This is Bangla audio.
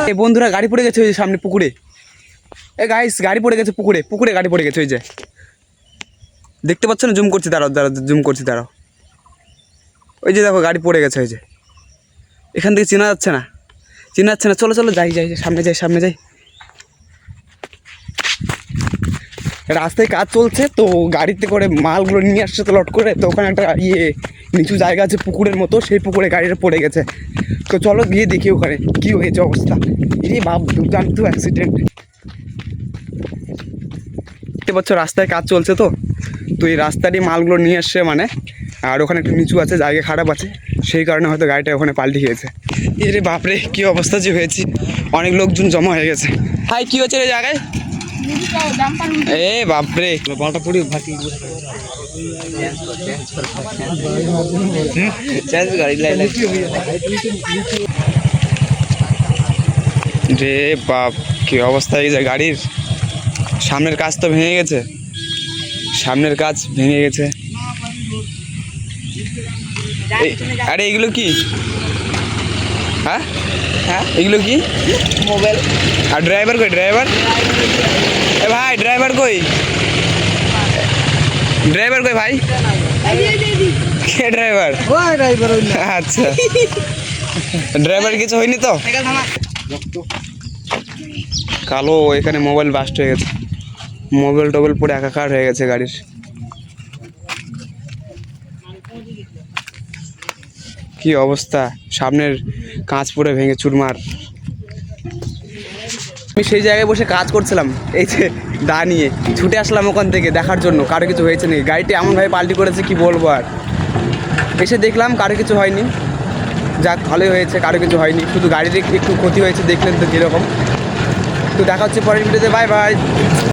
এই বন্ধুরা গাড়ি পড়ে গেছে ওই যে সামনে পুকুরে। এ গাইস গাড়ি পড়ে গেছে পুকুরে, পুকুরে গাড়ি পড়ে গেছে ওই যে দেখতে পাচ্ছ না? জুম করছি, দাঁড়াও দাঁড়াও, জুম করছি দাঁড়াও। ওই যে দেখো গাড়ি পড়ে গেছে ওই যে, এখান থেকে চেনা যাচ্ছে না, চেনা যাচ্ছে না। চলো চলো যাই যাই, সামনে যাই সামনে যাই। রাস্তায় কাজ চলছে তো, গাড়িতে করে মালগুলো নিয়ে আসছে তো লট করে। তো ওখানে একটা নিচু জায়গা আছে পুকুরের মতো, সেই পুকুরে গাড়িটা পড়ে গেছে। তো চলো গিয়ে দেখি ওখানে কী হয়েছে অবস্থা। এই বাপ, দুর্দান্ত অ্যাক্সিডেন্ট। দেখতে পাচ্ছ রাস্তায় কাজ চলছে তো, তো এই রাস্তারই মালগুলো নিয়ে আসছে মানে। আর ওখানে একটু নিচু আছে, জায়গা খারাপ আছে, সেই কারণে হয়তো গাড়িটা ওখানে পাল্টে গিয়েছে। এরে বাপরে কী অবস্থা যে হয়েছে, অনেক লোকজন জমা হয়ে গেছে। ভাই কী হচ্ছে এই জায়গায়? এ বাপরে বলটা পুরি ভাসি রে বাপ, কি অবস্থা এই যে গাড়ির। সামনের কাজ তো ভেঙে গেছে, সামনের কাজ ভেঙে গেছে। আরে এগুলো কি? হ্যাঁ হ্যাঁ, এগুলো কি? মোবাইল। আর ড্রাইভার কই? ড্রাইভার এ ভাই, ড্রাইভার কই? ড্রাইভার কই ভাই? কে ড্রাইভার? আচ্ছা, ড্রাইভার কিছু হয়নি তো? কালো এখানে মোবাইল বাস্ট হয়ে গেছে, মোবাইল টোবাইল পুরো একাকার হয়ে গেছে গাড়ির। কি অবস্থা, সামনের কাঁচ পুরো ভেঙে চুরমার। আমি সেই জায়গায় বসে কাজ করছিলাম, এই যে দা নিয়ে ছুটে আসলাম ওখান থেকে দেখার জন্য কারো কিছু হয়েছে নাকি। গাড়িটি এমনভাবে পাল্টি করেছে কি বলবো আর। এসে দেখলাম কারো কিছু হয়নি, যাক ভালোই হয়েছে, কারো কিছু হয়নি, শুধু গাড়ির একটু ক্ষতি হয়েছে। দেখলেন তো কীরকম। তো দেখা হচ্ছে পরের ভিডিওতে, বাই বাই।